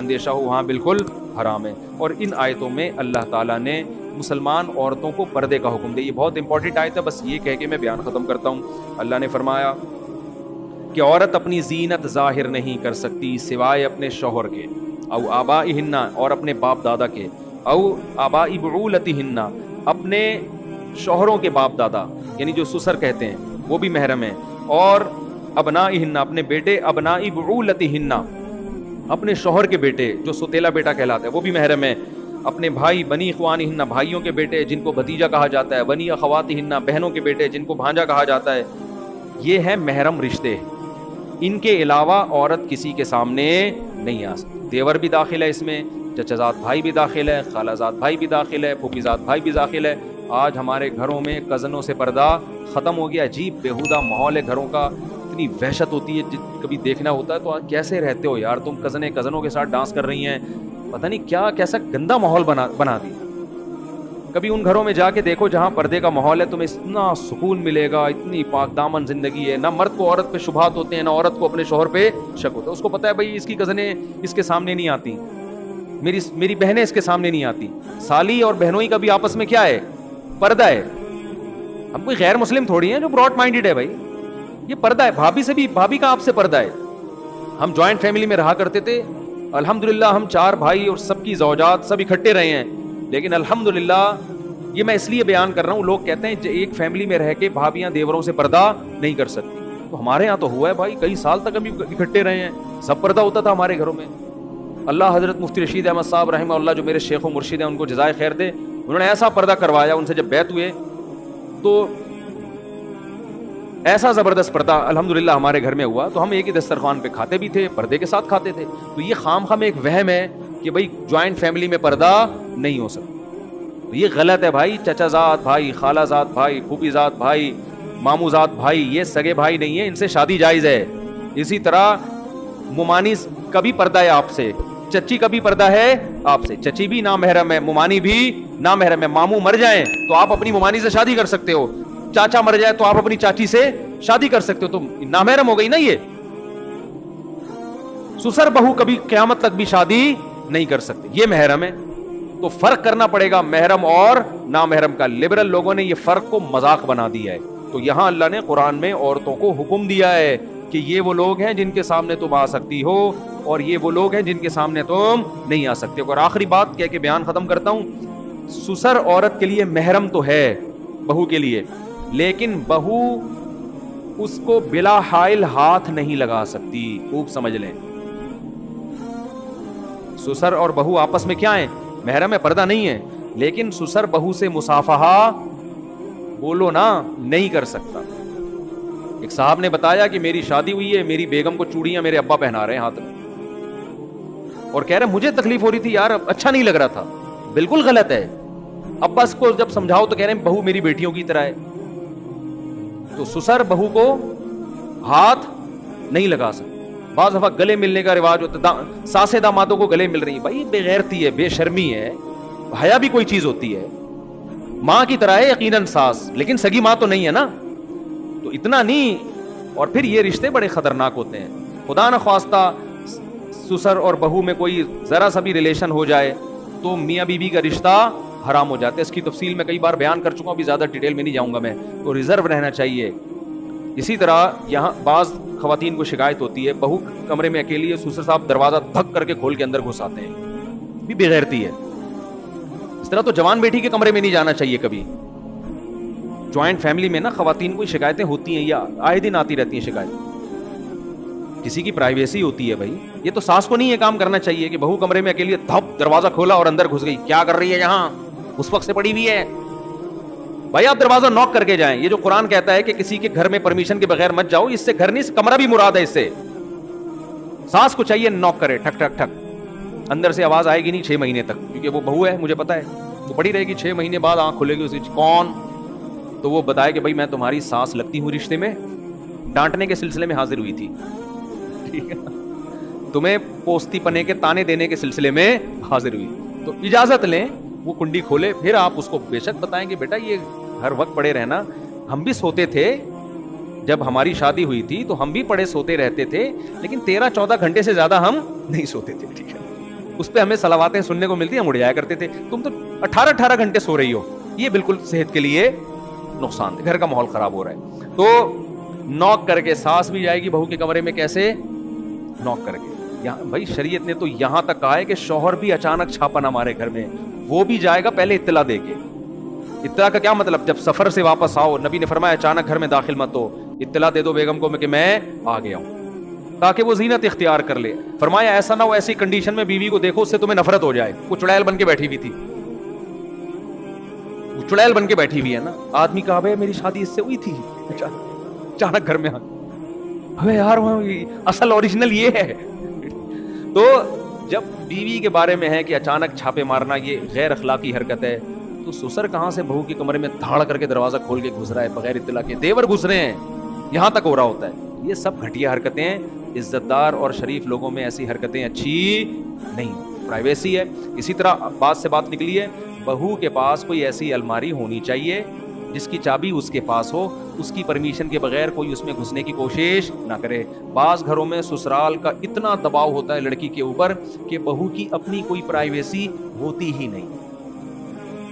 اندیشہ ہو وہاں بالکل حرام ہے. اور ان آیتوں میں اللہ تعالیٰ نے مسلمان عورتوں کو پردے کا حکم دیا. یہ بہت امپورٹنٹ آیت ہے, بس یہ کہہ کے میں بیان ختم کرتا ہوں. اللہ نے فرمایا کہ عورت اپنی زینت ظاہر نہیں کر سکتی سوائے اپنے شوہر کے, او آبائہن, اور اپنے باپ دادا کے, او آبائی بعولتہن, اپنے شوہروں کے باپ دادا یعنی جو سسر کہتے ہیں وہ بھی محرم ہیں, اور ابنائہن, اپنے بیٹے, ابنائی بعولتہن, اپنے شوہر کے بیٹے جو ستیلا بیٹا کہلاتا ہے وہ بھی محرم ہیں, اپنے بھائی, بنی اخوانہن, بھائیوں کے بیٹے جن کو بھتیجا کہا جاتا ہے, بنی اخواتہن, بہنوں کے بیٹے جن کو بھانجا کہا جاتا ہے. یہ ہے محرم رشتے, ان کے علاوہ عورت کسی کے سامنے نہیں آ سکتی. دیور بھی داخل ہے اس میں, چچا زاد بھائی بھی داخل ہے, خالہ زاد بھائی بھی داخل ہے, پھوپھی زاد بھائی بھی داخل ہے. آج ہمارے گھروں میں کزنوں سے پردہ ختم ہو گیا. عجیب بیہودہ ماحول ہے گھروں کا, اتنی وحشت ہوتی ہے. کبھی دیکھنا ہوتا ہے تو کیسے رہتے ہو یار تم, کزنوں کے ساتھ ڈانس کر رہی ہیں, پتہ نہیں کیا کیسا گندا ماحول بنا دیا. کبھی ان گھروں میں جا کے دیکھو جہاں پردے کا ماحول ہے, تمہیں اتنا سکون ملے گا, اتنی پاک دامن زندگی ہے. نہ مرد کو عورت پہ شبہات ہوتے ہیں, نہ عورت کو اپنے شوہر پہ شک ہوتا ہے. اس کو پتا ہے بھائی اس کی کزنیں اس کے سامنے نہیں آتی, میری بہنیں اس کے سامنے نہیں آتی. سالی اور بہنوئی کا بھی آپس میں کیا ہے, پردہ ہے. ہم کوئی غیر مسلم تھوڑی ہیں جو براڈ مائنڈیڈ ہے بھائی, یہ پردہ ہے. بھابھی سے بھی, بھابھی کا آپ سے پردہ ہے. ہم جوائنٹ فیملی میں رہا کرتے تھے, الحمدللہ ہم 4 بھائی اور سب کی زوجات سب اکٹھے رہے ہیں, لیکن الحمدللہ یہ میں اس لیے بیان کر رہا ہوں, لوگ کہتے ہیں ایک فیملی میں رہ کے بھابیاں دیوروں سے پردہ نہیں کر سکتی. تو ہمارے ہاں تو ہوا ہے بھائی, کئی سال تک ہم اکٹھے رہے ہیں, سب پردہ ہوتا تھا ہمارے گھروں میں. اللہ حضرت مفتی رشید احمد صاحب رحمہ اللہ جو میرے شیخ و مرشد ہیں, ان کو جزائے خیر دے, انہوں نے ایسا پردہ کروایا. ان سے جب بیعت ہوئے تو ایسا زبردست پردہ الحمدللہ ہمارے گھر میں ہوا, تو ہم ایک ہی دسترخوان پہ کھاتے بھی تھے, پردے کے ساتھ کھاتے تھے. تو یہ خام ایک وہم ہے کہ بھائی جوائنٹ فیملی میں پردہ نہیں ہو سکتا. تو یہ غلط ہے بھائی. چچا زاد بھائی, خالہ زاد بھائی, پھوپھی زاد بھائی, ماموں زاد بھائی, یہ سگے بھائی نہیں ہیں, ان سے شادی جائز ہے. اسی طرح ممانی کا بھی پردہ ہے آپ سے, چچی کا بھی پردہ ہے آپ سے. چچی بھی نامحرم ہے, ممانی بھی نامحرم ہے. ماموں مر جائیں تو آپ اپنی ممانی سے شادی کر سکتے ہو, چاچا مر جائے تو آپ اپنی چاچی سے شادی کر سکتے ہو, تو نامحرم ہو گئی نا یہ. سسر بہو کبھی قیامت تک بھی شادی نہیں کر سکتے, یہ محرم ہے. تو فرق کرنا پڑے گا محرم اور نامحرم کا. لبرل لوگوں نے یہ فرق کو مذاق بنا دیا ہے. تو یہاں اللہ نے قرآن میں عورتوں کو حکم دیا ہے کہ یہ وہ لوگ ہیں جن کے سامنے تم آ سکتی ہو, اور یہ وہ لوگ ہیں جن کے سامنے تم نہیں آ سکتے. اور آخری بات کہہ کے بیان ختم کرتا ہوں, سسر عورت کے لیے محرم تو ہے بہو کے لیے, لیکن بہو اس کو بلا حائل ہاتھ نہیں لگا سکتی. خوب سمجھ لیں, سسر اور بہو آپس میں کیا ہیں, محرم ہے, پردہ نہیں ہے, لیکن سسر بہو سے مصافحہ بولو نا نہیں کر سکتا. ایک صاحب نے بتایا کہ میری شادی ہوئی ہے, میری بیگم کو چوڑیاں میرے ابا پہنا رہے ہیں ہاتھ میں, اور کہہ رہے مجھے تکلیف ہو رہی تھی یار, اچھا نہیں لگ رہا تھا. بالکل غلط ہے. ابا اس کو جب سمجھاؤ تو کہہ رہے ہیں بہو میری بیٹیوں کی طرح ہے. تو سسر بہو کو ہاتھ نہیں لگا سکتا. بعض دفعہ گلے ملنے کا رواج ہوتا ہے, ساسے دامادوں کو گلے مل رہی ہیں, بھائی بے غیرتی ہے, بے شرمی ہے. حیا بھی کوئی چیز ہوتی ہے, ماں کی طرح ہے یقیناً ساس, لیکن سگی ماں تو نہیں ہے نا, تو اتنا نہیں. اور پھر یہ رشتے بڑے خطرناک ہوتے ہیں. خدا نہ خواستہ سسر اور بہو میں کوئی ذرا سا بھی ریلیشن ہو جائے تو میاں بیوی کا رشتہ حرام ہو جاتا ہے. اس کی تفصیل میں کئی بار بیان کر چکا ہوں, ابھی زیادہ ڈیٹیل میں نہیں جاؤں گا میں. تو ریزرو رہنا چاہیے. اسی طرح یہاں بعض خواتین کو شکایت ہوتی ہے, بہو کمرے میں اکیلی ہے, سسر صاحب دروازہ دھک کر کے کھول کے اندر گھس آتے ہیں, بھی بے غیرتی ہے. اس طرح تو جوان بیٹی کے کمرے میں نہیں جانا چاہیے کبھی. جوائنٹ فیملی میں نا خواتین کو شکایتیں ہوتی ہیں, یا آئے دن آتی رہتی ہیں شکایت. کسی کی پرائیویسی ہوتی ہے بھائی. یہ تو ساس کو نہیں یہ کام کرنا چاہیے کہ بہو کمرے میں اکیلی دھپ دروازہ کھولا اور اندر گھس گئی, کیا کر رہی ہے یہاں, اس وقت سے پڑی ہوئی ہے. بھائی آپ دروازہ نوک کر کے جائیں. یہ جو قرآن کہتا ہے کہ کسی کے گھر میں پرمیشن کے بغیر مت جاؤ, اس سے گھر نہیں, کمرہ بھی مراد ہے اس سے. ساس کو چاہیے نوک کرے, ٹھک ٹھک ٹھک. اندر سے آواز آئے گی نہیں 6 مہینے تک, کیونکہ وہ بہو ہے, مجھے پتا ہے. وہ پڑی رہے گی, 6 مہینے بعد آنکھ کھلے گی, اسی کون, تو وہ بتائے کہ بھائی میں تمہاری ساس لگتی ہوں رشتے میں, ڈانٹنے کے سلسلے میں حاضر ہوئی تھی, ٹھیک ہے, تمہیں پوستی پنے کے تانے دینے کے سلسلے میں حاضر ہوئی. تو اجازت لیں, وہ کنڈی کھولے, پھر آپ اس کو بے شک بتائیں کہ بیٹا یہ ہر وقت پڑے رہنا, ہم بھی سوتے تھے جب ہماری شادی ہوئی تھی, تو ہم بھی پڑے سوتے رہتے تھے, لیکن 13-14 گھنٹے سے زیادہ ہم نہیں سوتے تھے, ٹھیک ہے. اس پہ ہمیں صلواتیں سننے کو ملتی ہیں, ہم اڑ جایا کرتے تھے. تم تو 18 گھنٹے سو رہی ہو, یہ بالکل صحت کے لیے نقصان دہ, گھر کا ماحول خراب ہو رہا ہے. تو نوک کر کے ساس بھی جائے گی بہو کے کمرے میں, کیسے؟ نوک کر کے. بھائی شریعت نے تو یہاں تک کہا ہے کہ شوہر بھی اچانک چھاپا نہ مارے گھر میں, وہ بھی جائے گا پہلے اطلاع دے کے. اطلاع کا کیا مطلب؟ جب سفر سے واپس آؤ, نبی نے فرمایا اچانک گھر میں داخل مت ہو, اطلاع دے دو بیگم کو کہ میں آ گیا ہوں, تاکہ وہ زینت اختیار کر لے. فرمایا ایسا نہ ہو ایسی کنڈیشن میں بیوی کو دیکھو اس سے تمہیں نفرت ہو جائے. وہ چڑیل بن کے بیٹھی ہوئی تھی, وہ چڑیل بن کے بیٹھی ہوئی ہے نا. آدمی کہا بھائی میری شادی اس سے ہوئی تھی, اچانک گھر میں آ, ابے یار اصل اوریجنل یہ ہے. تو جب بیوی کے بارے میں ہے کہ اچانک چھاپے مارنا یہ غیر اخلاقی حرکت ہے, تو سسر کہاں سے بہو کے کمرے میں دھاڑ کر کے دروازہ کھول کے گھس رہا ہے بغیر اطلاع کے؟ دیور گھس رہے ہیں, یہاں تک ہو رہا ہوتا ہے. یہ سب گھٹیا حرکتیں, عزت دار اور شریف لوگوں میں ایسی حرکتیں اچھی نہیں. پرائیویسی ہے. اسی طرح بات سے بات نکلی ہے, بہو کے پاس کوئی ایسی الماری ہونی چاہیے جس کی چابی اس کے پاس ہو, اس کی پرمیشن کے بغیر کوئی اس میں گھسنے کی کوشش نہ کرے. بعض گھروں میں سسرال کا اتنا دباؤ ہوتا ہے لڑکی کے اوپر کہ بہو کی اپنی کوئی پرائیویسی ہوتی ہی نہیں.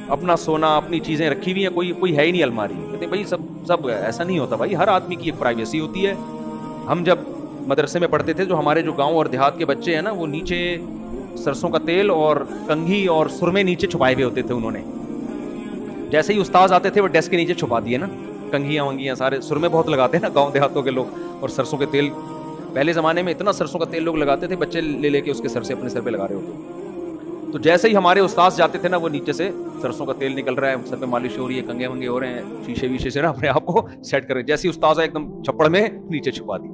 اپنا سونا, اپنی چیزیں رکھی ہوئی ہیں, کوئی ہے ہی نہیں الماری. کہتے ہیں بھائی سب ایسا نہیں ہوتا بھائی, ہر آدمی کی ایک پرائیویسی ہوتی ہے. ہم جب مدرسے میں پڑھتے تھے, جو ہمارے جو گاؤں اور دیہات کے بچے ہیں نا, وہ نیچے سرسوں کا تیل اور کنگھی اور سرمے نیچے چھپائے ہوئے ہوتے تھے. انہوں نے جیسے ہی استاذ آتے تھے وہ ڈیسک کے نیچے چھپا دیے نا, کنگھیاں ونگیاں سارے. سرمے بہت لگاتے ہیں نا گاؤں دیہاتوں کے لوگ, اور سرسوں کے تیل پہلے زمانے میں اتنا سرسوں کا تیل لوگ لگاتے تھے, بچے لے کے اس کے سر سے اپنے سر پہ لگا رہے ہوتے. تو جیسے ہی ہمارے استاذ جاتے تھے نا, وہ نیچے سے سرسوں کا تیل نکل رہا ہے, سر پہ مالش ہو رہی ہے, کنگھے ونگے ہو رہے ہیں, شیشے ویشے سے نا اپنے آپ کو سیٹ کر رہے. جیسے ہی استاذ ایک دم چھپڑ میں نیچے چھپا دی.